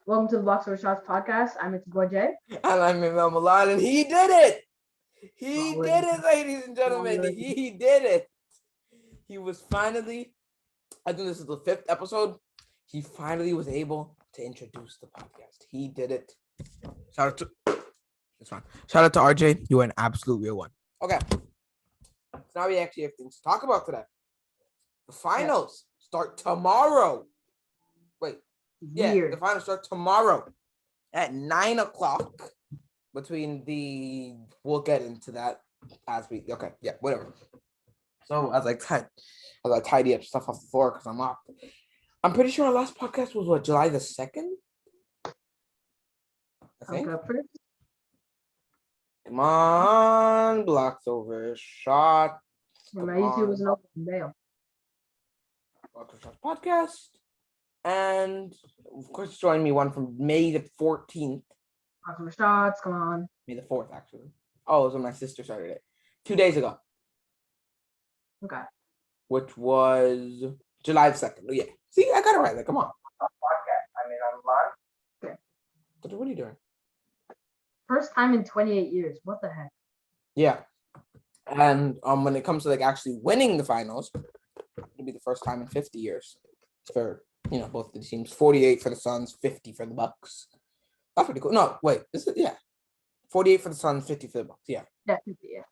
Welcome to the Box Over Shots podcast. I'm its boy Jay. And I'm Emil Milan, and he did it. He Long did way. it, ladies and gentlemen. Long way. He did it. He was finally, I think this is the 5th episode. He finally was able to introduce the podcast. He did it. Shout out to, it's fine. Shout out to RJ. You are an absolute real one. Okay. So now we actually have things to talk about today. The finals start tomorrow. Wait. Yeah, Weird. the finals start tomorrow at 9 o'clock. We'll get into that as we, okay, yeah, whatever. So as I tidy up stuff off the floor because I'm up. I'm pretty sure our last podcast was what, July the 2nd? I think. Okay, Come on, blocks over shot. my YouTube was an open mail. Blocks over shot podcast. And of course, join me one from May the 14th. Box Over Shots, come on. May the 4th, actually. Oh, it was when my sister started it. 2 days ago. Okay. Which was July the 2nd. Oh, yeah. See, I got it right. Like, come on. Podcast. I mean, I'm live. Okay. What are you doing? First time in 28 years. What the heck? Yeah. And when it comes to like actually winning the finals, it'll be the first time in 50 years for both the teams. 48 for the Suns, 50 for the Bucks. That's pretty cool. No, wait, is it? Yeah. 48 for the Suns, 50 for the Bucks. Yeah. Yeah, 50, yeah.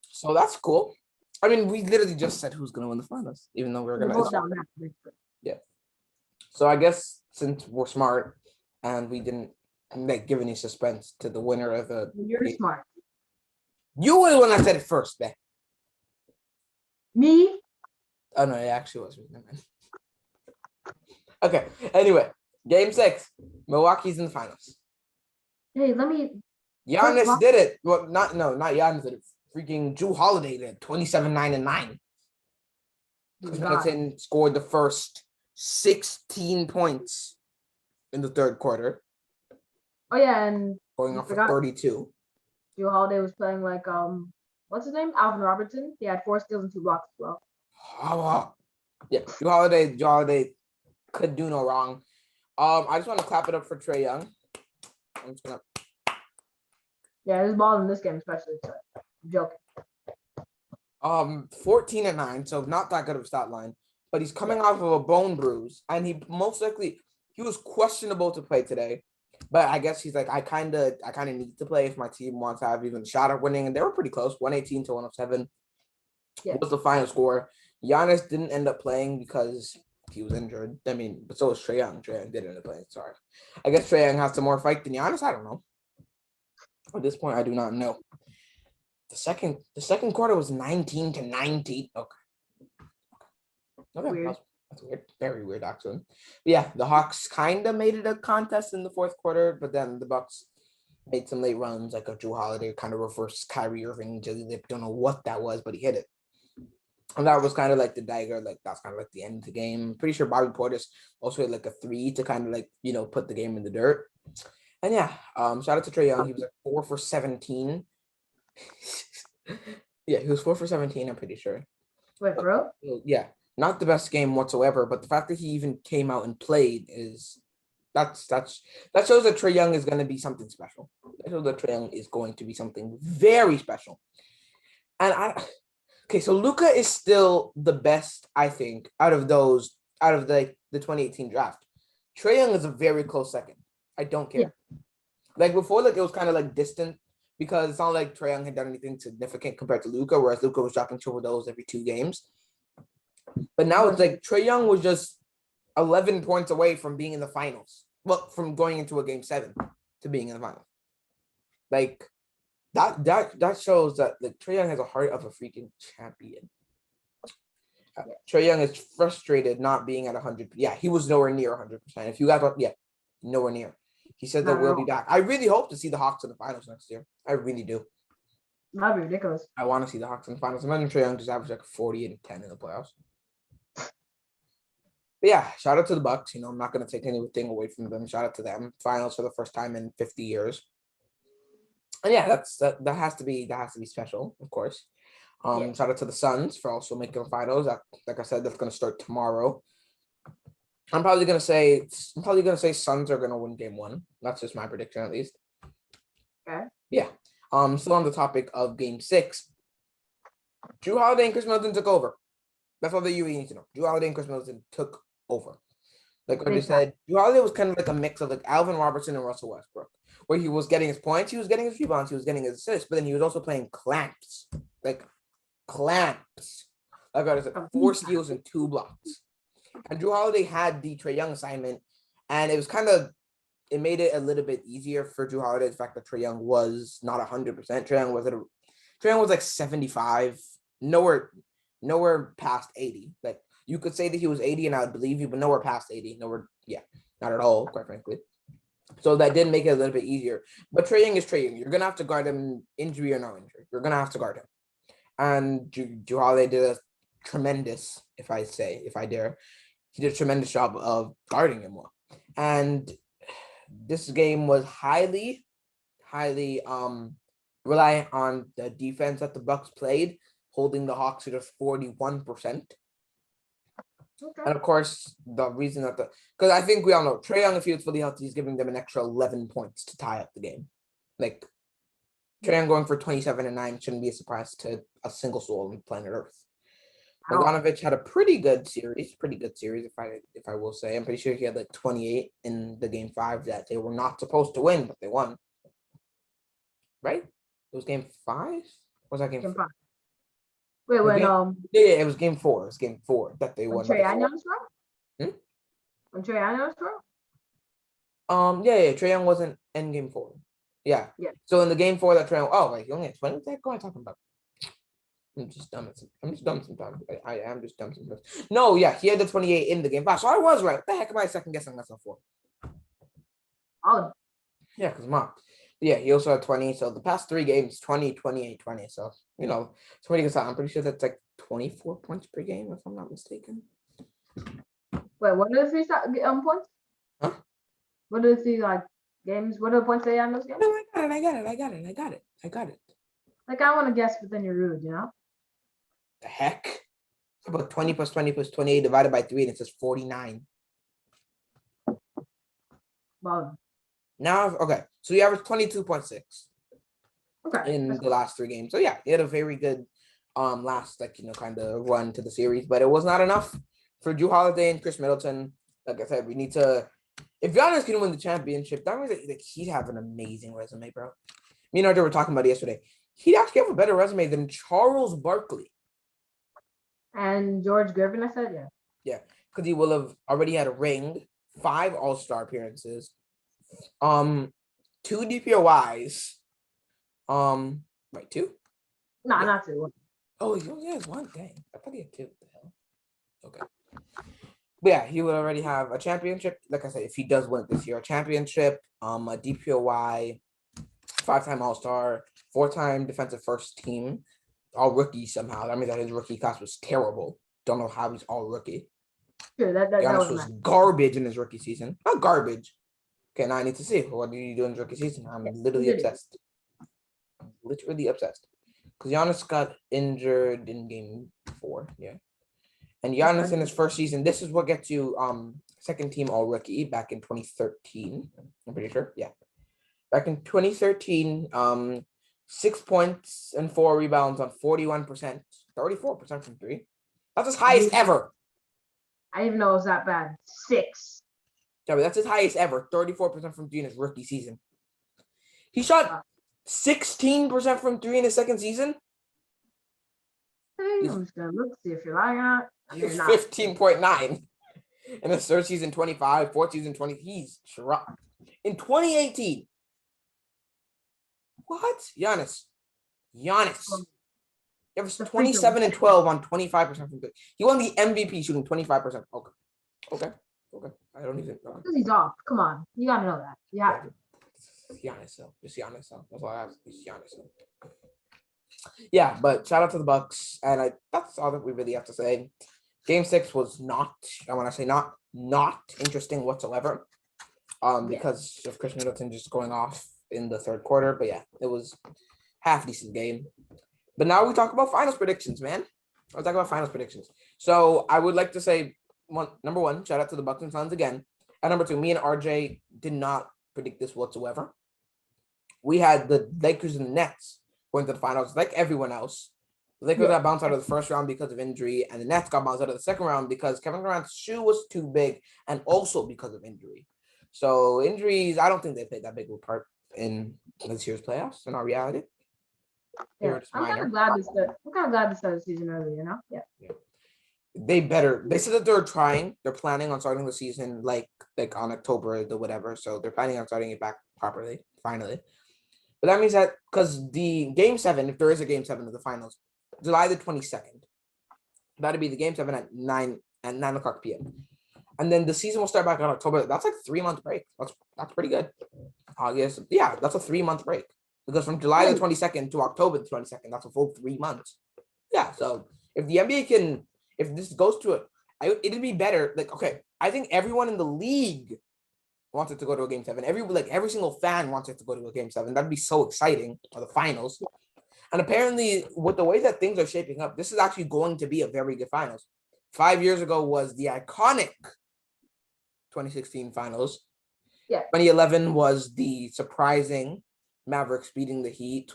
So that's cool. I mean, we literally just said who's gonna win the finals, even though we're gonna. Yeah. So I guess since we're smart and we didn't give any suspense to the winner of the. You're smart. You were the one that said it first, man. Me? Oh no, it actually was me. Okay. Anyway, Game 6, Milwaukee's in the finals. Hey, let me. Giannis did it. Well, not Giannis did it. Freaking Jrue Holiday did 27, 9, and 9. Middleton scored the first 16 points in the third quarter. Oh yeah, and going off for 32. Jrue Holiday was playing like what's his name? Alvin Robertson. He had 4 steals and 2 blocks as well. Yeah, Jrue Holiday could do no wrong. I just want to clap it up for Trae Young. I'm just gonna. Yeah, his ball in this game especially. So I'm joking. 14 and 9, so not that good of a stat line. But he's coming off of a bone bruise, and he was questionable to play today. But I guess he's like, I kind of need to play if my team wants to have even a shot at winning. And they were pretty close, 118 to 107 was the final score. Giannis didn't end up playing because he was injured. I mean, but so was Trae Young. Trae Young did end up playing. Sorry. I guess Trae Young has some more fight than Giannis. I don't know. At this point, I do not know. The second quarter was 19 to 19. Okay. Weird. That's weird. Very weird, actually. But yeah, the Hawks kind of made it a contest in the fourth quarter, but then the Bucks made some late runs, like a Jrue Holiday kind of reversed Kyrie Irving. Jelly Lip, don't know what that was, but he hit it. And that was kind of like the dagger, like that's kind of like the end of the game. Pretty sure Bobby Portis also had like a 3 to kind of like, put the game in the dirt. And yeah, shout out to Trae Young. He was like 4 for 17. Yeah, he was 4 for 17, I'm pretty sure. Wait, bro? Yeah. Not the best game whatsoever, but the fact that he even came out and played that shows that Trae Young is going to be something special. That shows that Trae Young is going to be something very special. And so Luka is still the best, I think, out of the 2018 draft. Trae Young is a very close second. I don't care. Yeah. Like before, like it was kind of like distant because it's not like Trae Young had done anything significant compared to Luka, whereas Luka was dropping triple-doubles every 2 games. But now it's like Trae Young was just 11 points away from being in the finals. Well, from going into a game 7 to being in the finals. Like that shows that like Trae Young has a heart of a freaking champion. Trae Young is frustrated not being at 100. Yeah, he was nowhere near 100%. If you guys want, nowhere near. He said that we'll be back. I really hope to see the Hawks in the finals next year. I really do. That'd be ridiculous. I want to see the Hawks in the finals. Imagine Trae Young just average like 48 and 10 in the playoffs. But yeah, shout out to the Bucks. I'm not going to take anything away from them. Shout out to them. Finals for the first time in 50 years. And yeah, that has to be special, of course. Shout out to the Suns for also making the finals. Like I said, that's going to start tomorrow. I'm probably gonna say Suns are gonna win game one. That's just my prediction at least. Okay. Yeah. Still on the topic of game six. Drew Holiday and Chris Middleton took over. That's all that you need to know. Drew Holiday and Chris Middleton took over. Like I just said, Drew Holiday was kind of like a mix of like Alvin Robertson and Russell Westbrook, where he was getting his points, he was getting his rebounds, he was getting his assists, but then he was also playing clamps. Like clamps. Like I said, 4 steals and 2 blocks. And Drew Holiday had the Trae Young assignment, and it made it a little bit easier for Drew Holiday. The fact that Trae Young was not 100%. Trae Young was like 75, nowhere past 80. Like you could say that he was 80, and I would believe you, but nowhere past 80. Not at all, quite frankly. So that did make it a little bit easier. But Trae Young is Trae Young. You're gonna have to guard him, injury or no injury. You're gonna have to guard him. And Drew Holiday did a tremendous, if I dare, he did a tremendous job of guarding him well. And this game was highly reliant on the defense that the Bucks played, holding the Hawks to just 41%. Okay. And of course, the reason that because I think we all know Trae Young, if he was fully healthy, he's giving them an extra 11 points to tie up the game. Like Trae Young going for 27 and 9 shouldn't be a surprise to a single soul on planet Earth. Bogdanovic had a pretty good series, if I will say. I'm pretty sure he had like 28 in the game 5 that they were not supposed to win, but they won. Right? It was game 5? Was that game 5? Wait, it was game 4. It was game 4 that they won. Trae Young Hmm? When Trae Young was Trae Young wasn't in game 4. Yeah. So in the game 4 that Trae Young, he only had 20. What the heck am I talking about? I'm just dumb sometimes. I am just dumb sometimes. No, yeah, he had the 28 in the game 5. So I was right. What the heck am I second guessing myself for? Oh. Yeah, because yeah, he also had 20. So the past 3 games, 20, 28, 20. So, somebody gets out. I'm pretty sure that's like 24 points per game, if I'm not mistaken. Wait, what are the 3 points? Huh? What are the 3 games? What are the points they had in those games? No, I got it. Like I want to guess, but then you're rude, The heck? How about 20 plus 20 plus 28 divided by 3, and it says 49. Well. Now, okay. So you averaged 22.6. Okay. In the last 3 games. So yeah, he had a very good last kind of run to the series, but it was not enough for Drew Holiday and Chris Middleton. Like I said, we need to, if Giannis can win the championship, that means that he'd have an amazing resume, bro. Me and RJ were talking about it yesterday. He'd actually have a better resume than Charles Barkley. And George Gervin, I said, yeah. Yeah, because he will have already had a ring, 5 All-Star appearances, 2 DPOYs. Right, 2? No, not 2. Oh, he only has 1. Dang, I thought he had 2. What the hell? Okay. But yeah, he would already have a championship. Like I said, if he does win it this year, a championship, a DPOY, 5-time All-Star, 4-time defensive first team, all rookie somehow. That means that his rookie class was terrible. Don't know how he's all rookie. Sure, that was garbage in his rookie season. Not garbage. Okay, now I need to see. What did he do in his rookie season? I'm literally obsessed. Because Giannis got injured in game 4. Yeah. And Giannis in his first season, this is what gets you second team all rookie back in 2013. I'm pretty sure. Yeah. Back in 2013, 6 points and 4 rebounds on 41%, 34% from 3. That's his highest ever. I didn't even know it was that bad. 6. Yeah, but that's his highest ever. 34% from 3 in his rookie season. He shot 16% from 3 in his second season. Hey, I'm just gonna look, see if you're lying or not. 15.9. In his third season, 25. Fourth season, 20. He's dropped. In 2018. What? Giannis. It was 27 and 12 on 25% from 3. He won the MVP shooting 25%. Okay. I don't even know. Because he's off. Come on. You gotta know that. Yeah. Giannis, though. Just Giannis, though. That's all I have. It's Giannis, though. Yeah, but shout out to the Bucks, and that's all that we really have to say. Game 6 was not, I want to say not interesting whatsoever, because of Chris Middleton just going off in the third quarter. But yeah, it was half decent game. But now we talk about finals predictions, man. I'll talk about finals predictions. So I would like to say number one, shout out to the Bucks and Suns again. And number two, me and RJ did not predict this whatsoever. We had the Lakers and the Nets going to the finals like everyone else. The Lakers got bounced out of the first round because of injury, and the Nets got bounced out of the second round because Kevin Durant's shoe was too big and also because of injury. So injuries, I don't think they played that big of a part in this year's playoffs in our reality. Yeah, I'm kind of glad this. I'm kind of glad to start the season early. You know, yeah. They said that they're trying. They're planning on starting the season like on October the whatever. So they're planning on starting it back properly finally. But that means that because the game 7, if there is a game 7 of the finals, July the 22nd, that'd be the game 7 at 9 o'clock p.m. And then the season will start back on October. That's like 3-month break. That's pretty good. August, yeah, that's a 3-month break because from July the 22nd to October the 22nd, that's a full 3 months. Yeah, so if the NBA can, if this goes to it, it'd be better. Like, okay, I think everyone in the league wants it to go to a game 7. Every single fan wants it to go to a game 7. That'd be so exciting for the finals. And apparently, with the way that things are shaping up, this is actually going to be a very good finals. 5 years ago was the iconic 2016 finals. Yeah. 2011 was the surprising Mavericks beating the Heat.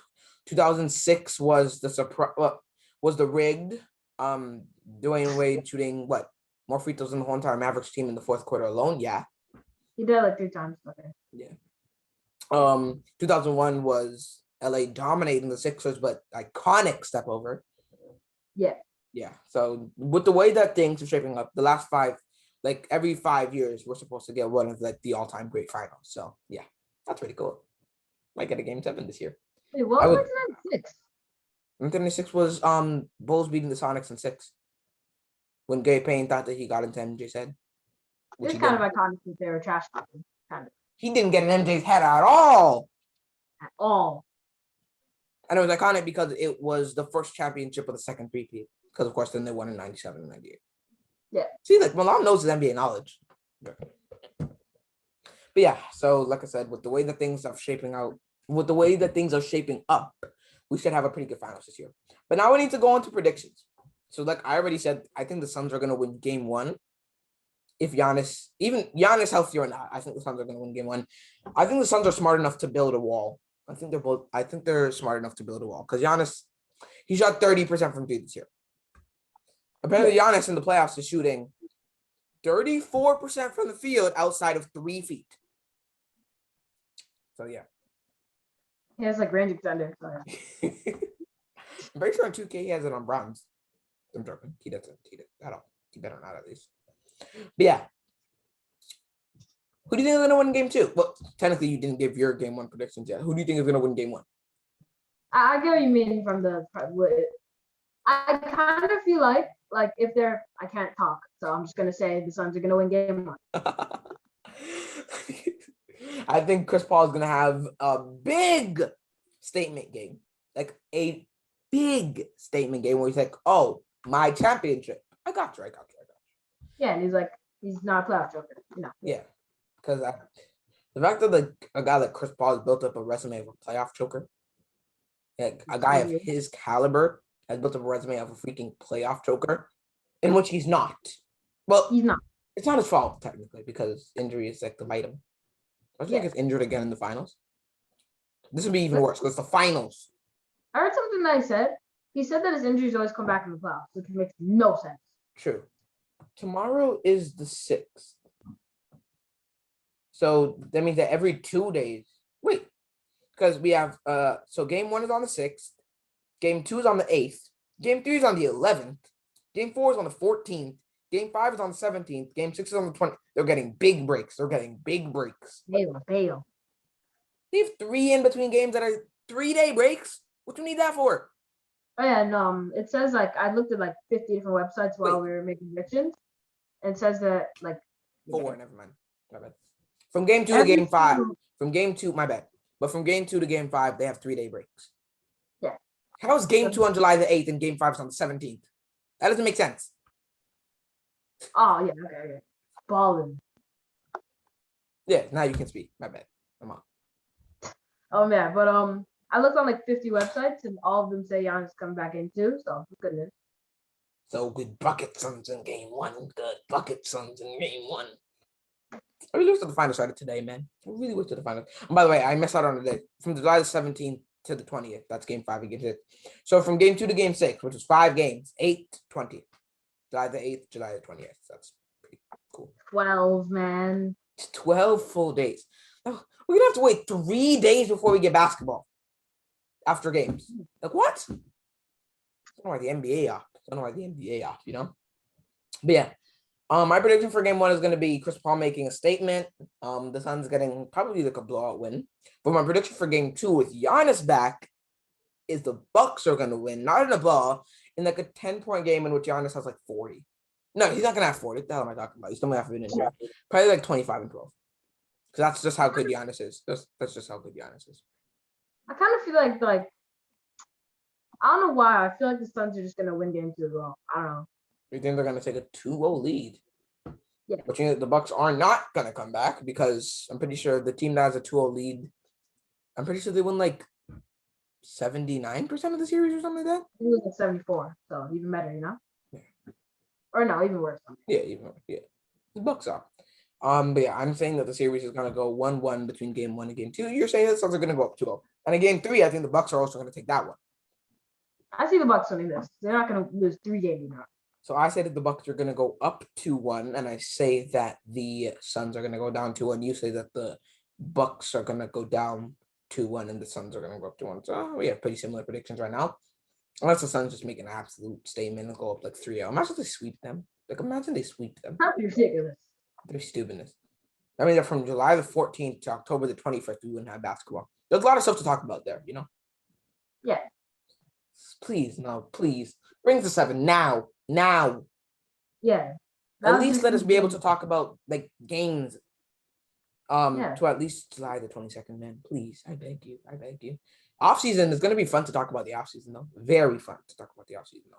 2006 was the rigged Dwayne Wade shooting more free throws than the whole entire Mavericks team in the fourth quarter alone. Yeah. He did it like 3 times. Okay. Yeah. 2001 was LA dominating the Sixers, but iconic step over. Yeah. Yeah. So with the way that things are shaping up, the last 5, every 5 years, we're supposed to get one of the all-time great finals. So yeah, that's pretty cool. Might get a game 7 this year. Wait, what was 1996? 1996 was Bulls beating the Sonics in 6. When Gary Payne thought that he got into MJ's head. It's kind of iconic that they were trash talking. Kind of. He didn't get in MJ's head at all. At all. And it was iconic because it was the first championship of the second three-peat. Because, of course, then they won in 97 and 98. Yeah. See, Malone knows his NBA knowledge. But yeah, so like I said, with the way that things are shaping up, we should have a pretty good finals this year. But now we need to go into predictions. So like I already said, I think the Suns are going to win game 1. If Giannis healthy or not, I think the Suns are going to win game 1. I think the Suns are smart enough to build a wall. I think they're smart enough to build a wall because Giannis, he shot 30% from 3 this year. Apparently, Giannis in the playoffs is shooting 34% from the field outside of 3 feet. So yeah. He has range extender. So. I'm pretty sure on 2K he has it on bronze. I'm joking. He doesn't. He don't. He better not at least. But yeah. Who do you think is going to win game 2? Well, technically you didn't give your game 1 predictions yet. Who do you think is going to win game 1? I get what you mean from the. I kind of feel like if they're, I can't talk, so I'm just gonna say the Suns are gonna win game 1. I think Chris Paul is gonna have a big statement game, like a big statement game where he's like, "Oh, my championship! I got you. Yeah, and he's not a playoff joker, you know. Yeah, because the fact that a guy like Chris Paul has built up a resume of a playoff choker, like a guy of his caliber has built up a resume of a freaking playoff choker, in which he's not. Well, he's not. It's not his fault technically because injury is to bite him. I think he gets injured again in the finals. This would be even worse because the finals. I heard something that he said. He said that his injuries always come back in the playoffs, which makes no sense. True. Tomorrow is the 6th. So that means that every 2 days. Wait. Because we have so game 1 is on the 6th. Game 2 is on the 8th. Game 3 is on the 11th. Game 4 is on the 14th. Game 5 is on the 17th. Game 6 is on the 20th. They're getting big breaks. Bail. They have 3 in between games that are 3-day breaks. What do you need that for? Oh yeah, and it says I looked at 50 different websites while we were making predictions. And it says that 4, never mind. My bad. From game 2 to game 5. From game 2, my bad. But from game 2 to game 5, they have 3-day breaks. Yeah. How is game 2 on July the 8th and game 5 is on the 17th? That doesn't make sense. Oh yeah, okay. Balling. Yeah, now you can speak. My bad. Come on. Oh man, but I looked on 50 websites and all of them say Giannis coming back in too, so goodness. So good bucket Suns in game one. Good bucket Suns in game one. I really wish that the finals started today, man. I really wish that the finals. And by the way, I missed out on the day from July the 17th to the 20th. That's game 5 and game 6. So from game 2 to game 6, which was 5 games, 8, 20. July the 8th, July the 20th. That's pretty cool. 12, man. It's 12 full days. Oh, we're gonna have to wait 3 days before we get basketball after games. Like what? I don't know why the NBA off. I don't know why the NBA off, you know? But yeah. My prediction for game 1 is going to be Chris Paul making a statement. The Suns getting probably like a blowout win. But my prediction for game 2 with Giannis back is the Bucks are going to win, not in a ball, in like a 10-point game in which Giannis has like 40. No, he's not going to have 40. What the hell am I talking about? He's still going to have to win in here. Probably like 25 and 12. Because that's just how good Giannis is. That's just how good Giannis is. I kind of feel like I don't know why. I feel like the Suns are just gonna win game 2 as well. I don't know. You think they're going to take a 2-0 lead? Yeah. But you know, the Bucks are not going to come back because I'm pretty sure the team that has a 2-0 lead, I'm pretty sure they win like 79% of the series or something like that. It was at 74, so even better, you know? Yeah. Or no, even worse. Yeah, the Bucks are. But yeah, I'm saying that the series is gonna go 1-1 between game 1 and game 2. You're saying the Suns are gonna go up 2-0. And in game 3, I think the Bucks are also gonna take that one. I see the Bucks winning this. They're not gonna lose 3 games now. So I say that the Bucks are gonna go up 2-1, and I say that the Suns are gonna go down 2-1. You say that the Bucks are gonna go down 2-1 and the Suns are gonna go up 2-1. So we have pretty similar predictions right now. Unless the Suns just make an absolute statement and go up like 3-0. Imagine they sweep them. Like imagine they sweep them. That'd be ridiculous. They're stupidness. I mean, from July the 14th to October the 21st, we wouldn't have basketball. There's a lot of stuff to talk about there, you know? Yeah. Please, no, please. Bring the 7 now. Now. Yeah. At least let us be able to talk about like games. Yeah. To at least July the 22nd, man. Please. I beg you. I beg you. Off season is gonna be fun to talk about the off season, though. Very fun to talk about the off season, though.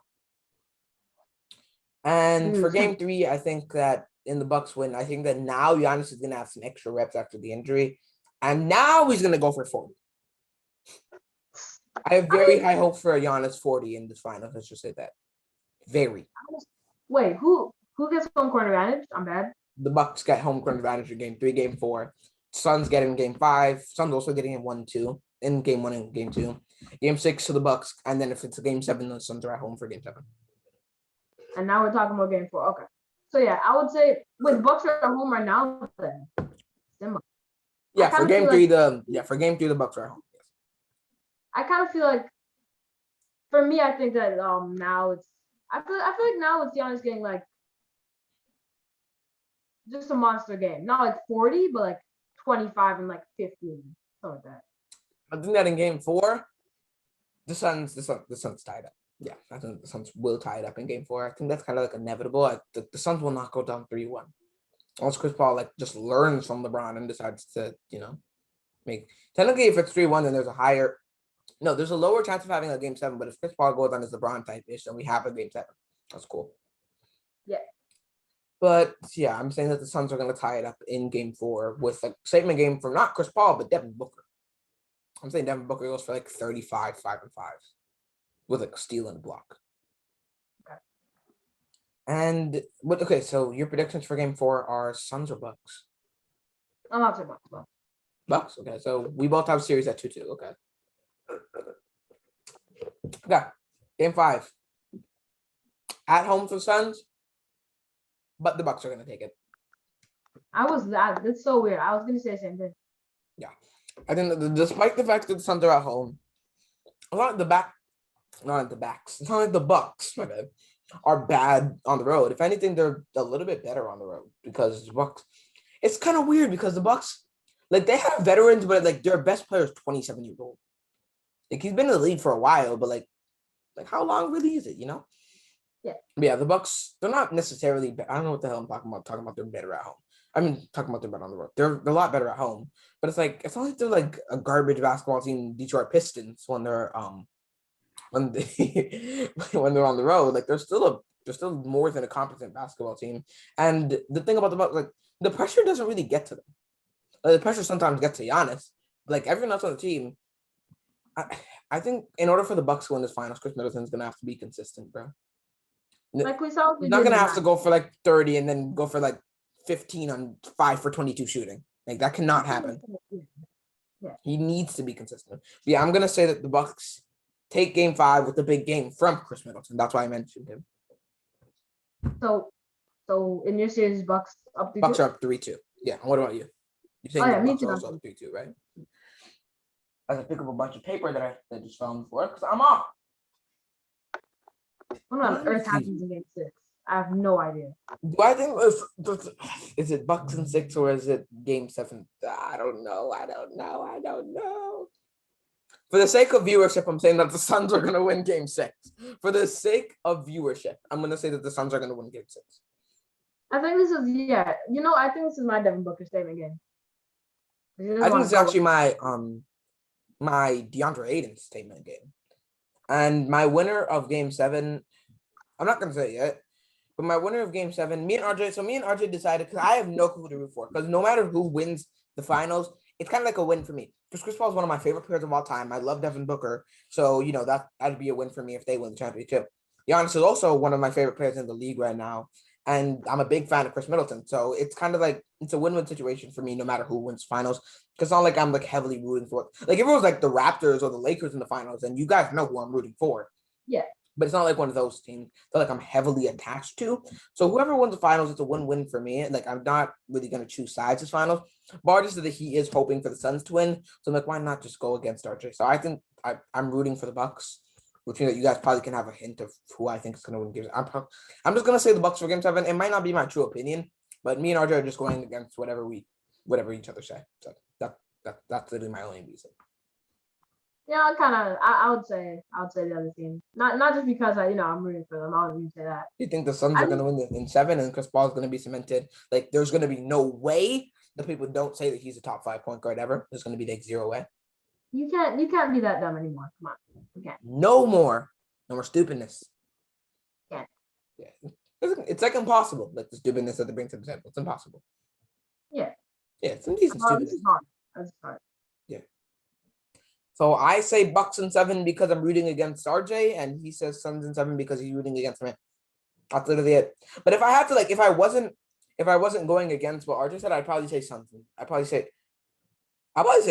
And for game 3, I think that in the Bucks win, I think that now Giannis is gonna have some extra reps after the injury, and now he's gonna go for 40. I have very high hopes for a Giannis 40 in this final. Let's just say that. Very. Wait, who gets home court advantage? I'm bad. The Bucks get home court advantage in game 3, game 4. Suns get in game 5. Suns also getting in 1-2 in game 1 and game 2. Game 6 to the Bucks, and then if it's a game 7, the Suns are at home for game 7. And now we're talking about game 4. Okay. So yeah, I would say with Bucks are at home right now, then yeah, for game 3, for game 3, the Bucks are at home. Yes. I kind of feel like for me, I think that now it's I feel like now it's Giannis getting like just a monster game. Not like 40, but like 25 and like 15. Something like that. I think that in game 4, the Suns tied up. Yeah, I think the Suns will tie it up in game 4. I think that's kind of like inevitable. The Suns will not go down 3-1. Unless Chris Paul like just learns from LeBron and decides to, make technically if it's 3-1, then there's a lower chance of having a game 7, but if Chris Paul goes on his LeBron type ish, then we have a game 7. That's cool. Yeah. But yeah, I'm saying that the Suns are gonna tie it up in game 4 with a statement game from not Chris Paul, but Devin Booker. I'm saying Devin Booker goes for like 35, 5 and 5. With like a steal and a block. Okay. And okay, so your predictions for game 4 are Suns or Bucks? I'm not saying Bucks. Bucks, okay. So we both have series at 2-2. Okay. Okay. Game 5. At home for Suns, but the Bucks are gonna take it. That's so weird. I was gonna say the same thing. Yeah. I think that despite the fact that the Suns are at home, it's not like the Bucks, my bad, are bad on the road. If anything, they're a little bit better on the road because the Bucks. It's kind of weird because the Bucks, like they have veterans, but like their best player is 27 years old. Like he's been in the league for a while, but like how long really is it? Yeah. But yeah, the Bucks, they're not necessarily. I don't know what the hell I'm talking about. Talking about they're better at home. I mean, talking about they're better on the road. They're a lot better at home, but it's not like they're like a garbage basketball team, Detroit Pistons, when they're when they're on the road. Like they're still more than a competent basketball team. And the thing about the Bucks, like the pressure doesn't really get to them. Like, the pressure sometimes gets to Giannis. Like everyone else on the team, I think in order for the Bucks to win this finals, Chris Middleton's gonna have to be consistent, bro. Like we saw. He's not gonna have to go for like 30 and then go for like 15 on 5 for 22 shooting. Like that cannot happen. Yeah. He needs to be consistent. But yeah, I'm gonna say that the Bucks take game 5 with the big game from Chris Middleton. That's why I mentioned him. So in your series, Bucks up. Bucks are up 3-2. Yeah. What about you? You're saying the Bucks are also up 3-2, right? I have to pick up a bunch of paper that I just found before because I'm off. What on earth happens in game 6? I have no idea. Do I think is it Bucks in 6 or is it game 7? I don't know. For the sake of viewership, I'm saying that the Suns are gonna win game 6. For the sake of viewership, I'm gonna say that the Suns are gonna win game 6. I think this is I think this is my Devin Booker statement game. I think this is actually my DeAndre Ayton statement game. And my winner of game 7, I'm not gonna say it yet, but my winner of game 7, me and RJ decided, because I have no clue to root for, because no matter who wins the finals, it's kind of like a win for me. Because Chris Paul is one of my favorite players of all time. I love Devin Booker. So, that'd be a win for me if they win the championship. Giannis is also one of my favorite players in the league right now. And I'm a big fan of Chris Middleton. So it's kind of like, it's a win-win situation for me no matter who wins finals. Because it's not like I'm like heavily rooting for it. Like if it was like the Raptors or the Lakers in the finals, then you guys know who I'm rooting for. Yeah. But it's not like one of those teams that like I'm heavily attached to. So whoever wins the finals, it's a win-win for me. Like I'm not really gonna choose sides as finals. Bar just that he is hoping for the Suns to win. So I'm like, why not just go against RJ? So I think I'm rooting for the Bucks, which means that you guys probably can have a hint of who I think is gonna win games. I'm just gonna say the Bucks for game 7. It might not be my true opinion, but me and RJ are just going against whatever each other say. So that's literally my only reason. Yeah, I would say the other team. Not just because I'm rooting for them. I would even say that. You think the Suns are going to win in 7 and Chris Paul is going to be cemented? Like, there's going to be no way that people don't say that he's a top 5 point guard ever. There's going to be like 0 way. You can't be that dumb anymore. Come on. You can't. No more stupidness. Yeah. It's like impossible. Like the stupidness that they bring to the table. It's impossible. Yeah. Yeah, it's decent stupidness. This is hard. That's hard. Yeah. So I say Bucks in 7 because I'm rooting against RJ, and he says Suns in 7 because he's rooting against me. That's literally it. But if I had to, like, if I wasn't going against what RJ said, I'd probably say Suns. I'd probably say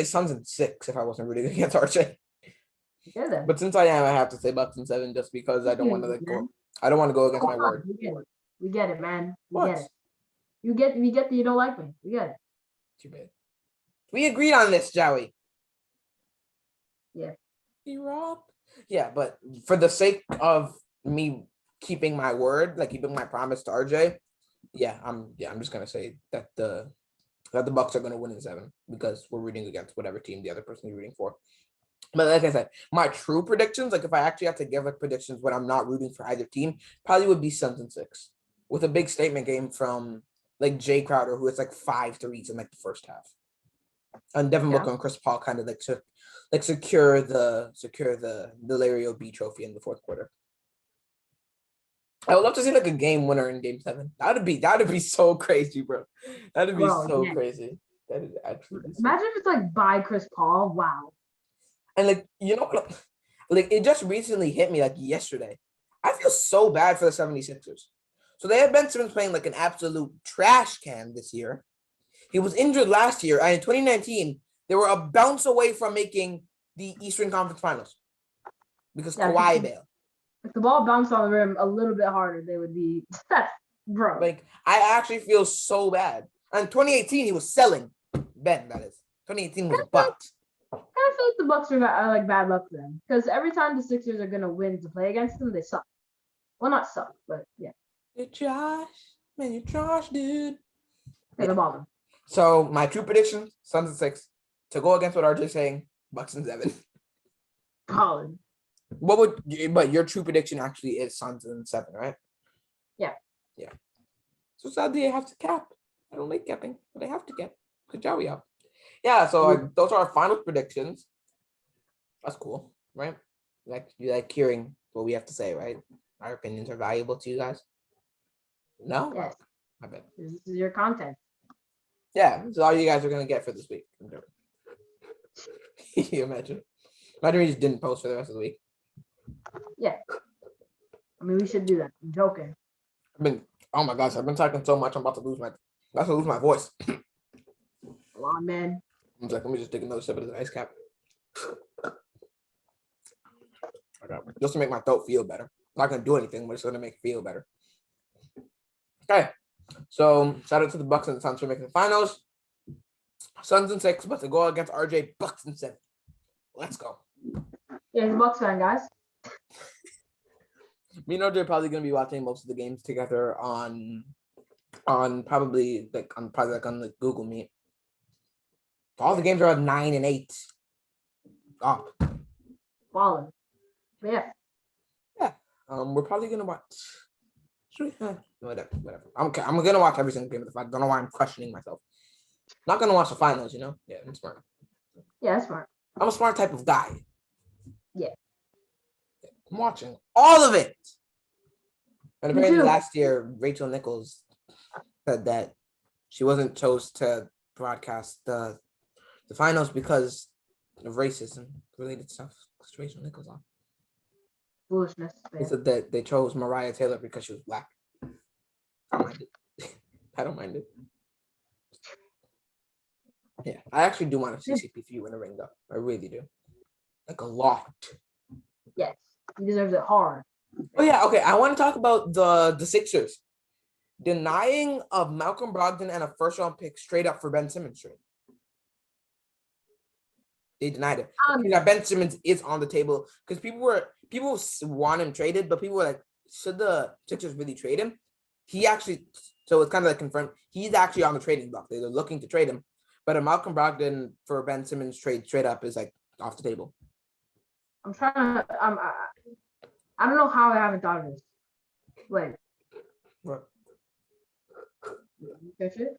Suns in 6 if I wasn't rooting against RJ. Yeah, then. But since I am, I have to say Bucks in 7 just because I don't want to like go. I don't want to go against my word. We get it, man. What? Get it. We get that you don't like me. We get it. Too bad. We agreed on this, Joey. Yeah. Yeah, but for the sake of me keeping my word, like keeping my promise to RJ, I'm just gonna say that the Bucks are gonna win in 7 because we're rooting against whatever team the other person is rooting for. But like I said, my true predictions, like if I actually have to give like predictions when I'm not rooting for either team, probably would be Suns in 6 with a big statement game from like Jay Crowder, who is like 5 threes in like the first half, and Devin Booker and Chris Paul kind of like to like secure the Larry O'B trophy in the fourth quarter. I would love to see like a game winner in game 7. That'd be so crazy, bro. That'd be crazy. That is actually imagine if it's like by Chris Paul. Wow. And like like it just recently hit me like yesterday. I feel so bad for the 76ers. So they have Ben Simmons playing like an absolute trash can this year. He was injured last year, and in 2019, they were a bounce away from making the Eastern Conference Finals because Kawhi bailed. If the ball bounced on the rim a little bit harder, they would be bro. Like I actually feel so bad. And 2018, he was selling Ben. That is 2018 was a bust. I feel like the Bucks are like bad luck for them because every time the Sixers are gonna win to play against them, they suck. Well, not suck, but yeah. You're Josh, dude. They're the bottom. So my true prediction: Suns in 6. To go against what RJ's saying, Bucks in 7. Colin. But your true prediction actually is Suns in 7, right? Yeah. Yeah. So sadly, I have to cap. I don't like capping, but I have to cap. Good job, y'all. Yeah. So those are our final predictions. That's cool, right? You like hearing what we have to say, right? Our opinions are valuable to you guys. No. Yes. I bet. This is your content. Yeah. This is all you guys are gonna get for this week. You imagine we just didn't post for the rest of the week. Yeah. I mean, we should do that. I'm joking. Oh my gosh, I've been talking so much. I'm about to lose my voice. Come on, man. I'm like, let me just take another sip of this ice cap. Just to make my throat feel better. Not gonna do anything, but it's gonna make it feel better. Okay, so shout out to the Bucks and the Suns for making the finals. Suns in 6, but to go against RJ, Bucks in 7. Let's go. Yeah, he's a Bucks fan, guys. Me and RJ are probably gonna be watching most of the games together on probably on the Google Meet. All the games are at 9 and 8. Up. Balling. Yeah. We're probably gonna watch. Whatever. I'm gonna watch every single game of the fight. I don't know why I'm questioning myself. Not gonna watch the finals, Yeah, I'm smart. Yeah, that's smart. I'm a smart type of guy. Yeah. I'm watching all of it. And Me apparently too. last year, Rachel Nichols said that she wasn't chose to broadcast the finals because of racism related stuff. Because Rachel Nichols on. Foolishness. They said that they chose Mariah Taylor because she was black. I don't mind it. I don't mind it. Yeah, I actually do want to see CP3 win a ring, though. I really do. Like a lot. Yes, he deserves it hard. Oh yeah, okay. I want to talk about the Sixers denying of Malcolm Brogdon and a first-round pick straight up for Ben Simmons trade. They denied it. That Ben Simmons is on the table because people want him traded, but people were like, should the Sixers really trade him? He actually, so it's kind of like confirmed. He's actually on the trading block. They're looking to trade him, but a Malcolm Brogdon for Ben Simmons trade straight up is like off the table. I'm trying to. I don't know how I haven't thought of this. Wait. What? Catch it?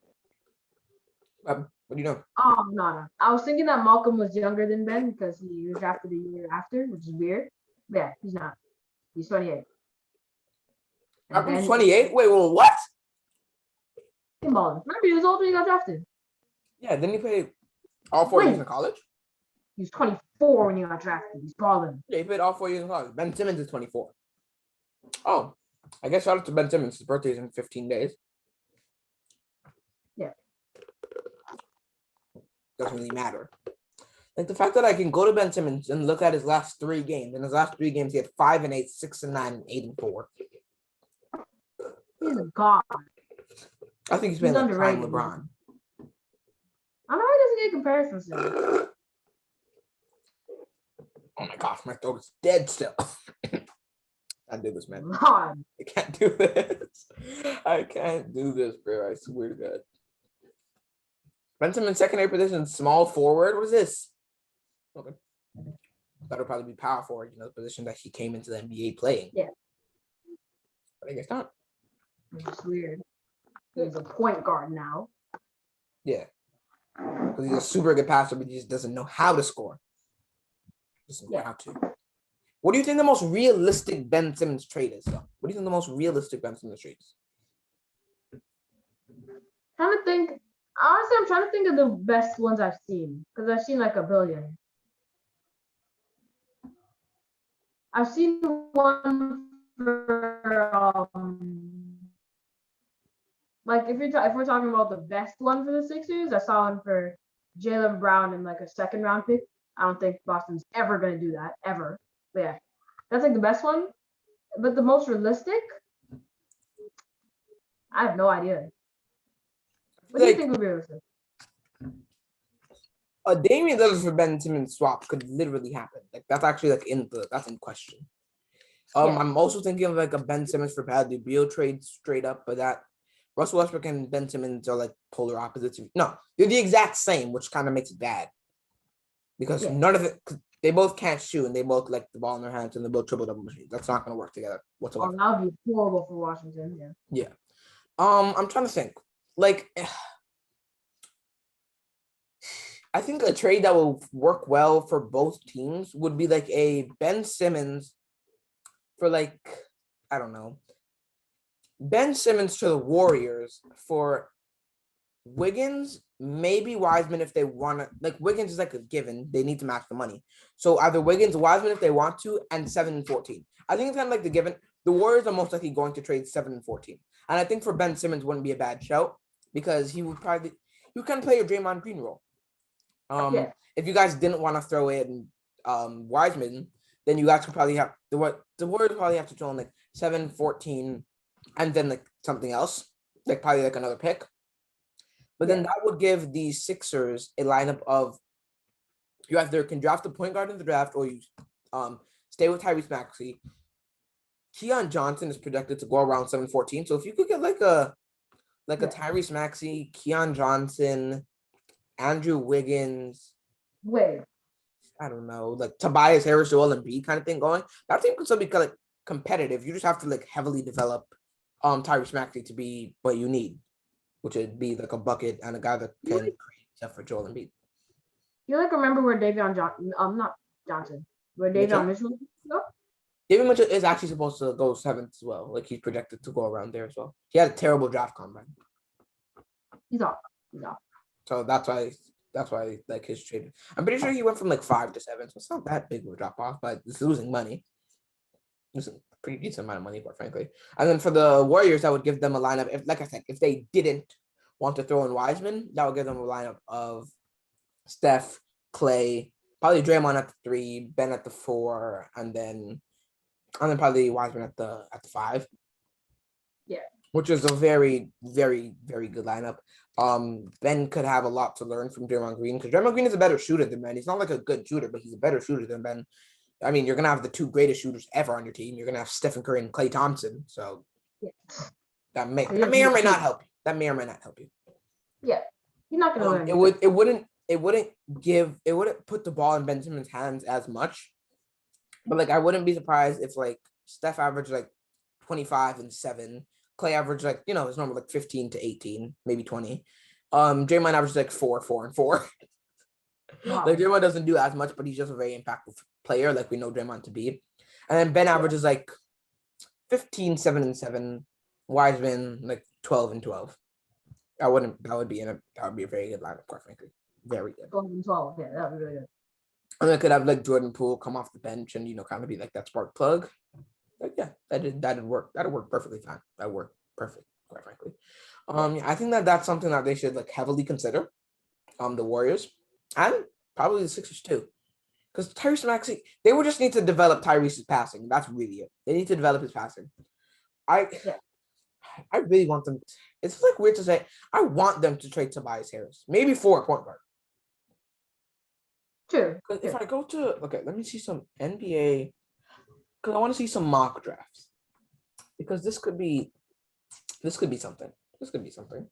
What do you know? Oh no. I was thinking that Malcolm was younger than Ben because he was drafted the year after, which is weird. But yeah, he's not. He's 28. Malcolm's 28? Wait, well, what? Remember, he was older when he got drafted. Yeah, didn't he play all 4 years in college? He was 24 when he got drafted. He's balling. Yeah, he played all 4 years in college. Ben Simmons is 24. Oh, I guess shout out to Ben Simmons. His birthday is in 15 days. Yeah. Doesn't really matter. Like the fact that I can go to Ben Simmons and look at his last 3 games. In his last 3 games, he had 5 and 8, 6 and 9, and 8 and 4. He's a god. I think he's playing like prime LeBron. I don't know why he doesn't get comparisons to. Oh my gosh, my throat is dead still. I can't do this, man. God. I can't do this. I can't do this, bro. I swear to God. Ben Simmons, secondary position, small forward. What is this? Okay. That'll probably be power forward, the position that he came into the NBA playing. Yeah. But I guess not. It's weird. He's a point guard now. Yeah. Because he's a super good passer, but he just doesn't know how to score. Doesn't know how to. What do you think the most realistic Ben Simmons trade is, though? What do you think the most realistic Ben Simmons trade is? Trying to think. Honestly, I'm trying to think of the best ones I've seen. Because I've seen like a billion. I've seen one for like if we're talking about the best one for the Sixers, I saw one for Jaylen Brown in like a second round pick. I don't think Boston's ever gonna do that ever. But yeah, that's like the best one. But the most realistic, I have no idea. What do you think would be realistic? A Damian Lillard for Ben Simmons swap could literally happen. Like that's actually like that's in question. I'm also thinking of like a Ben Simmons for Bradley Beal trade straight up, but that Russell Westbrook and Ben Simmons are like polar opposites. No, they're the exact same, which kind of makes it bad. Because none of it, they both can't shoot and they both like the ball in their hands and they both triple double machines. That's not going to work together whatsoever. Oh, that would be horrible for Washington. Yeah. I'm trying to think. Like, I think a trade that will work well for both teams would be like a Ben Simmons for like, I don't know, Ben Simmons to the Warriors for Wiggins, maybe Wiseman if they want to. Like Wiggins is like a given; they need to match the money. So either Wiggins, Wiseman if they want to, and 7 and 14. I think it's kind of like the given. the Warriors are most likely going to trade 7 and 14. And I think for Ben Simmons wouldn't be a bad shout because he would kind of play a Draymond Green role. Yeah. If you guys didn't want to throw in Wiseman, then you guys could probably have the Warriors probably have to throw in like 7, 14, and then like something else, like probably like another pick. But then that would give the Sixers a lineup of you either can draft a point guard in the draft or you stay with Tyrese Maxey. Keon Johnson is projected to go around 7-14. So if you could get like a Tyrese Maxey, Keon Johnson, Andrew Wiggins, I don't know, like Tobias Harris, Joel Embiid kind of thing going, that team could still be kind of competitive. You just have to like heavily develop Tyrese Maxey to be what you need, which would be like a bucket and a guy that can create except for Joel Embiid. You like remember where Davion Johnson, not Johnson, where Davion Mitchell go? David Mitchell is actually supposed to go 7th as well. Like he's projected to go around there as well. He had a terrible draft combine. He's off. So that's why like his trade. I'm pretty sure he went from like 5 to 7. So it's not that big of a drop off, but it's losing money. It's a pretty decent amount of money, quite frankly. And then for the Warriors, that would give them a lineup. If, like I said, if they didn't want to throw in Wiseman, that would give them a lineup of Steph, Clay, probably Draymond at the 3, Ben at the 4, and then probably Wiseman at the 5. Yeah. Which is a very, very, very good lineup. Ben could have a lot to learn from Draymond Green because Draymond Green is a better shooter than Ben. He's not like a good shooter, but he's a better shooter than Ben. I mean, you're gonna have the 2 greatest shooters ever on your team. You're gonna have Stephen Curry and Klay Thompson. So that may or may not help you. That may or may not help you. Yeah, you're not gonna learn. It wouldn't put the ball in Ben Simmons' hands as much. But like I wouldn't be surprised if like Steph averaged like 25 and 7. Clay averaged like, his normal like 15 to 18, maybe 20. Draymond averaged like 4 and 4. Wow. Like Draymond doesn't do as much, but he's just a very impactful player, like we know Draymond to be. And then Ben averages like 15, 7 and 7. Wiseman like 12 and 12. That would be a very good lineup, quite frankly. Very good. 12 and 12, yeah, that would be really good. And then could have like Jordan Poole come off the bench and kind of be like that spark plug. Like, yeah, that'd work. That'd work perfectly fine. That worked perfect, quite frankly. I think that's something that they should like heavily consider. The Warriors and probably the Sixers too, because Tyrese Maxey, they would just need to develop Tyrese's passing. That's really it. They need to develop his passing. I really want them. It's like weird to say. I want them to trade Tobias Harris, maybe for a point guard. True. Because if I go to let me see some NBA. Because I want to see some mock drafts. Because this could be something. This could be something.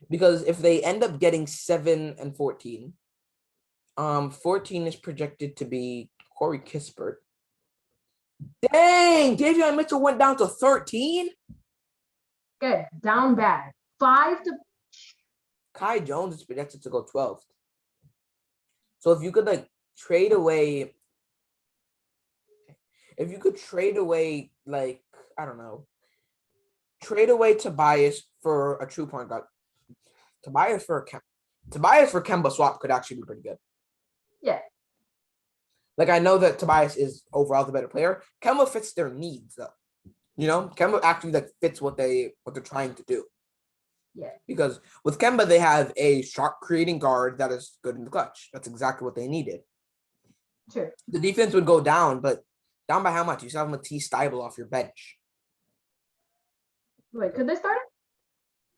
Because if they end up getting 7 and 14, 14 is projected to be Corey Kispert. Dang, Davion Mitchell went down to 13. Okay, down bad. 5 to. Kai Jones is projected to go 12th. So if you could like trade away. If you could trade away, like, I don't know, trade away Tobias for a true point guard. Tobias for Kemba swap could actually be pretty good. Yeah. Like, I know that Tobias is overall the better player. Kemba fits their needs, though. Kemba actually like fits what they're trying to do. Yeah. Because with Kemba, they have a shot creating guard that is good in the clutch. That's exactly what they needed. Sure. The defense would go down, but down by how much? You still have Matisse Thybulle off your bench. Wait, could they start it?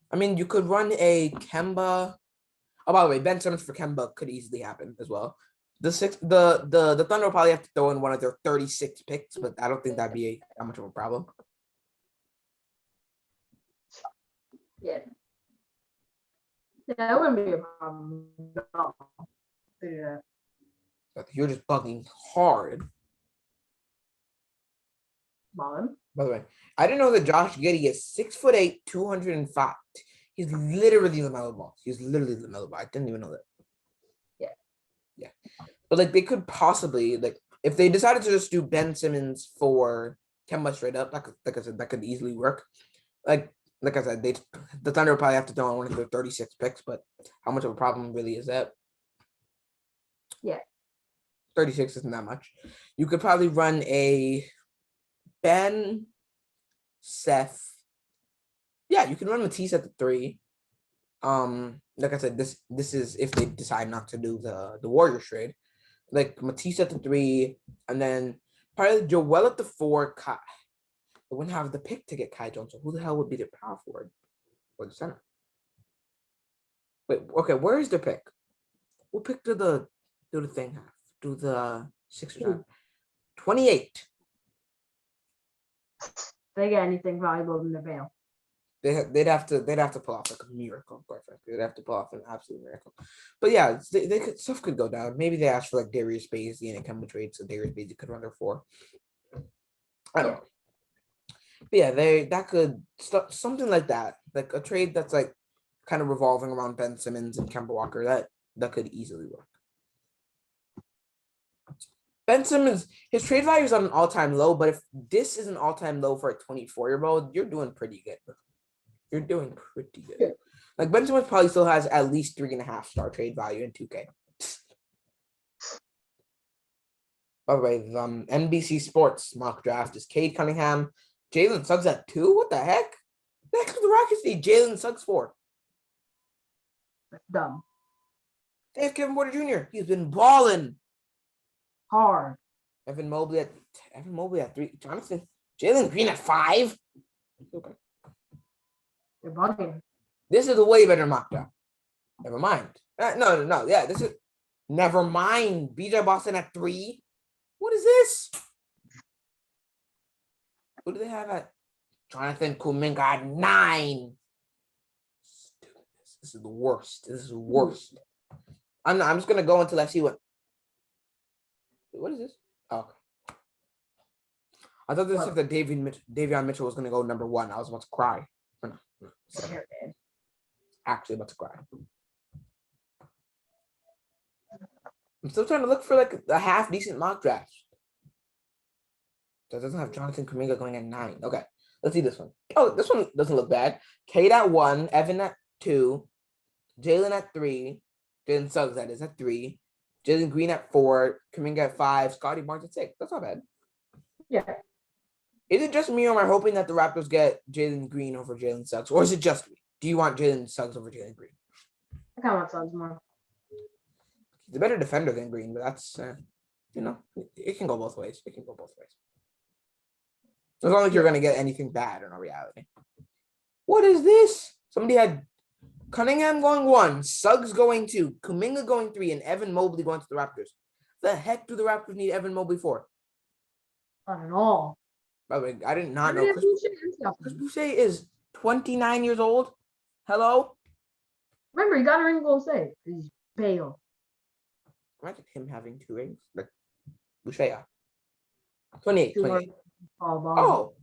I mean, you could run a Kemba. Oh, by the way, Ben Simmons for Kemba could easily happen as well. The Thunder will probably have to throw in one of their 36 picks, but I don't think that'd be that much of a problem. Yeah. Yeah, that wouldn't be a problem. Yeah. You're just bugging hard. Ballin. By the way, I didn't know that Josh Giddey is 6'8", 205. He's literally LaMelo Ball. He's literally LaMelo Ball. I didn't even know that. Yeah. But like they could possibly like if they decided to just do Ben Simmons for Kemba straight up, that could easily work. Like I said, the Thunder would probably have to throw on one of their 36 picks, but how much of a problem really is that? Yeah. 36 isn't that much. You could probably run a Ben Seth. Yeah, you can run Matisse at the 3. Like I said, this is if they decide not to do the Warriors trade. Like Matisse at the 3, and then probably Joel at the 4. They wouldn't have the pick to get Kai Jones. So who the hell would be the power forward or the center? Wait, okay, where is the pick? What pick do the thing have? Do the Sixers have? 28. They get anything valuable in the veil. They'd have to pull off like a miracle, quite frankly. They'd have to pull off an absolute miracle. But yeah, they could stuff could go down. Maybe they ask for like Darius Bazley and it come to trade, so Darius Bazley could run their 4. I don't know. But yeah, that could something like that, like a trade that's like kind of revolving around Ben Simmons and Kemba Walker. That could easily work. Ben Simmons, his trade value is on an all-time low, but if this is an all-time low for a 24-year-old, you're doing pretty good. You're doing pretty good. Yeah. Like Ben Simmons probably still has at least 3.5 star trade value in 2K. By the way, NBC Sports mock draft is Cade Cunningham, Jalen Suggs at 2. What the heck? The heck the Rockets need Jalen Suggs for? That's dumb. They have Kevin Porter Jr. He's been balling hard. Evan Mobley at 3. Jonathan Jalen Green at 5. Okay. You're bugging. This is a way better mock draft. Never mind. No. Yeah, this is. Never mind. BJ Boston at 3. What is this? Who do they have at? Jonathan Kuminga at 9. This is the worst. This is the worst. I'm just gonna go until I see what. What is this? Oh, okay. I thought this was that Davion Mitchell was gonna go number 1. I was about to cry. Actually about to cry. I'm still trying to look for like a half decent mock draft. That doesn't have Jonathan Kuminga going at 9. Okay, let's see this one. Oh, this one doesn't look bad. Cade at 1, Evan at 2, Jalen at 3, Jalen Suggs that is at 3, Jalen Green at 4, Kuminga at 5, Scotty Barnes at 6. That's not bad. Yeah. Is it just me or am I hoping that the Raptors get Jalen Green over Jalen Suggs? Or is it just me? Do you want Jalen Suggs over Jalen Green? I kind of want Suggs more. He's a better defender than Green, but that's, it can go both ways. It can go both ways. As long as you're going to get anything bad in a reality. What is this? Somebody had Cunningham going 1, Suggs going 2, Kuminga going 3, and Evan Mobley going to the Raptors. The heck do the Raptors need Evan Mobley for? Not at all. By the way, I did not know Chris Boucher is 29 years old. Hello? Remember, he got a ring in Golden State. He's pale. Imagine him having 2 rings. Like Boucher. 28. Oh.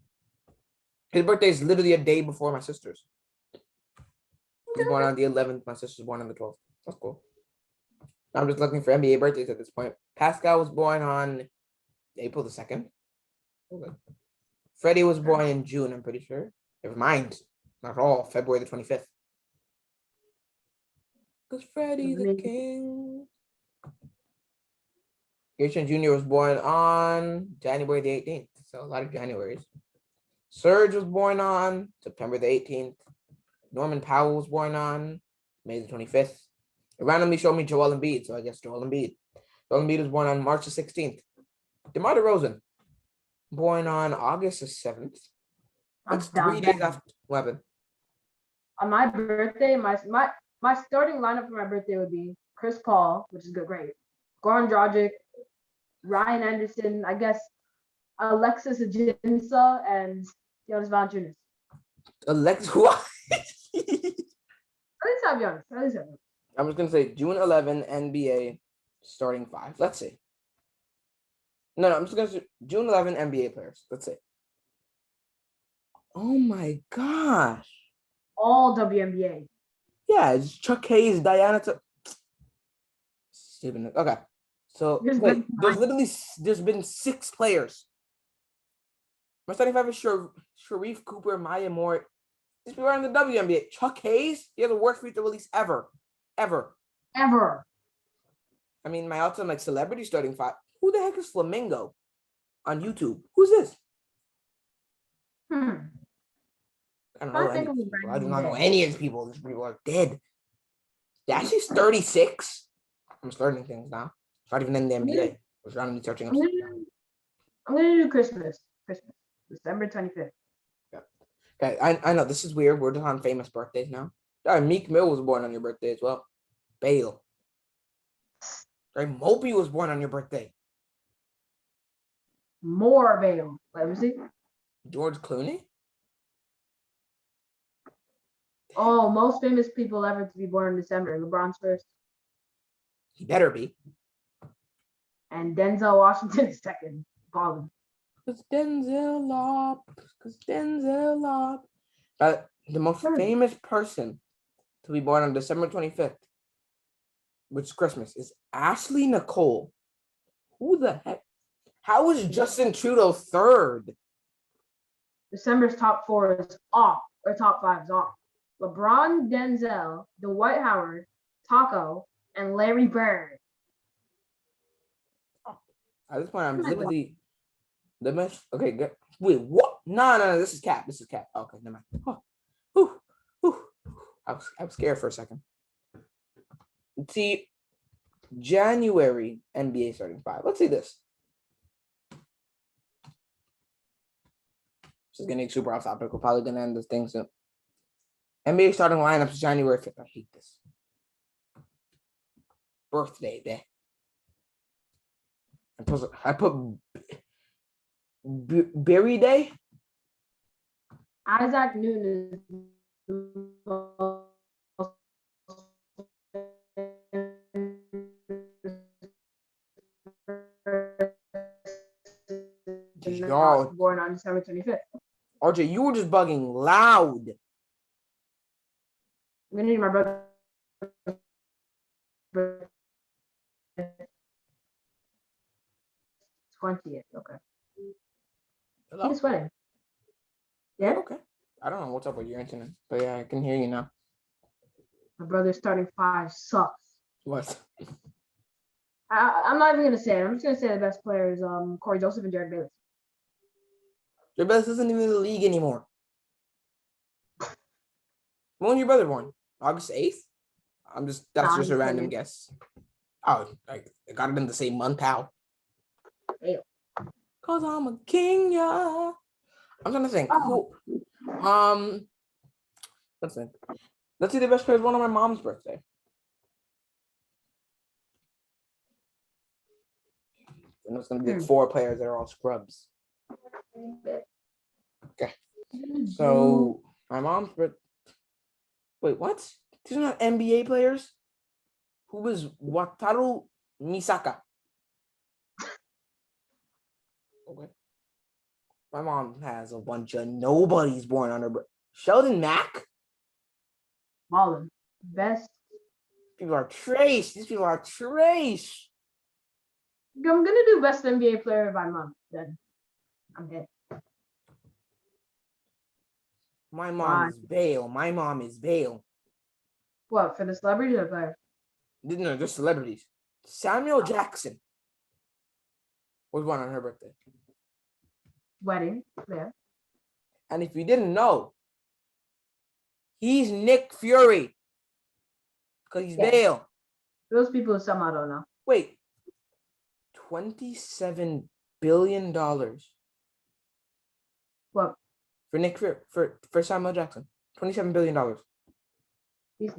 His birthday is literally a day before my sister's. He's born on the 11th. My sister's born on the 12th. That's cool. I'm just looking for NBA birthdays at this point. Pascal was born on April the 2nd. Okay. Freddie was born in June, I'm pretty sure. Never mind. Not at all. February the 25th. Because Freddie the King. Gershon Jr. was born on January the 18th. So a lot of Januaries. Serge was born on September the 18th. Norman Powell was born on May the 25th. It randomly showed me Joel Embiid, so I guess Joel Embiid. Joel Embiid was born on March the 16th. DeMar DeRozan, born on August the 7th. That's 3 days after Weapon. On my birthday, my starting lineup for my birthday would be Chris Paul, which is good, great. Goran Dragic, Ryan Anderson, I guess Alexis Ajinça, and Jonas Valanciunas. Alexis, what? At least have Jonas. I'm just gonna say June 11 NBA starting 5. Let's see. No, I'm just gonna say June 11 NBA players. Let's see. Oh my gosh. All WNBA. Yeah, it's Chuck Hayes, Diana. Stupid. Okay. So wait, there's been 6 players. My starting 5 is Sharif Cooper, Maya Moore. These people are in the WNBA. Chuck Hayes, he has the worst free throw release ever. I mean, my all-time like celebrity starting 5. Who the heck is Flamingo on YouTube? Who's this? I don't I know any think of of these a people. I do random not know day. any of these people. These people are dead. Dashi's 36. I'm just learning things now. It's not even in the I'm gonna, NBA. I was randomly searching up I'm stuff gonna, now. I'm gonna do Christmas. Christmas, December 25th. Yeah. Okay, I know this is weird. We're just on famous birthdays now. Meek Mill was born on your birthday as well. Bale. Right, Moby was born on your birthday. More Bale. Let me see. George Clooney. Oh, most famous people ever to be born in December. LeBron's first, He better be. and Denzel Washington is second. Ballin'. Cause Denzel Lop. Cause Denzel Lop. The most Third. famous person to be born on December 25th, which is Christmas, is Ashley Nicole. Who the heck? How is Justin Trudeau third? December's top four is off, or top five is off. LeBron, Denzel, Dwight Howard, Taco, and Larry Bird. At this point, I'm literally the best. Okay, good. Wait, what? No. This is cap. This is cap. Okay, never mind. Oh, whew, whew. I was scared for a second. Let's see, January NBA starting five. Let's see this. This is getting super off topic. We're probably gonna end this thing soon. NBA starting lineups January 5th. I hate this. Birthday day. I put Berry Day. Isaac Newton is Y'all, born on December 25th. RJ, you were just bugging loud. I'm gonna need my brother. 20th. Okay. Hello? He's sweating. Yeah. Okay. I don't know what's up with your internet, but yeah, I can hear you now. My brother's starting five sucks. What? I'm not even gonna say it. I'm just gonna say the best player is Corey Joseph and Jared Bayless. Your best isn't even in the league anymore. When your brother born? August 8th? That's just a random guess. Oh, I got it in the same month. How? Ew. Cause I'm a king, yeah. I'm trying to think. Oh. Who? Let's think. Let's see the best player born on my mom's birthday. And it's gonna be like 4 players that are all scrubs. Okay. So my mom's birthday. Wait, what? These are not NBA players? Who was Wataru Misaka? Okay. My mom has a bunch of nobodies born on her birthday. Sheldon Mack? Ballin. Best. People are trash. These people are trash. I'm gonna do best NBA player by month. Then I'm dead. My mom is Bale. My mom is Bale. What, for the celebrities or players? No, just celebrities. Samuel Jackson was born on her birthday. Wedding. Yeah. And if you didn't know, he's Nick Fury. Because he's Bale. Those people somehow don't know. Wait. $27 billion. What? For Nick Fury, for Samuel Jackson. $27 billion. He's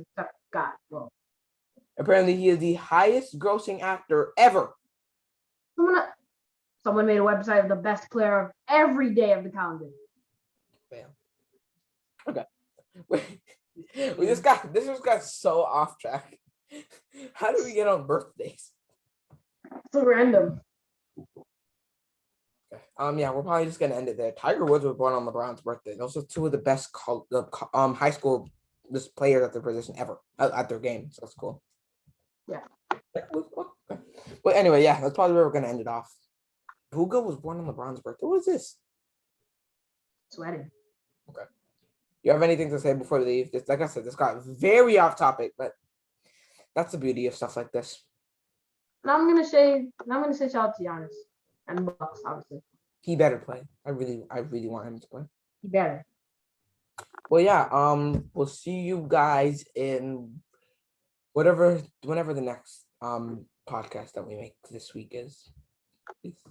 God. Well. Apparently, he is the highest grossing actor ever. Someone made a website of the best player of every day of the calendar. Bam. Okay. This just got so off track. How do we get on birthdays? So random. Okay. Yeah, we're probably just gonna end it there. Tiger Woods was born on LeBron's birthday. Those are 2 of the best high school players at their position ever at their game. So that's cool. Yeah. Okay. Well, anyway, yeah, that's probably where we're gonna end it off. Booga was born on LeBron's birthday. What is this? Sweating. Okay. You have anything to say before we leave? Like I said, this got very off topic, but that's the beauty of stuff like this. Now I'm gonna say shout out to Giannis and Bucks, obviously. He better play. I really want him to play. He better. Well, yeah. We'll see you guys in whenever the next podcast that we make this week is. Peace.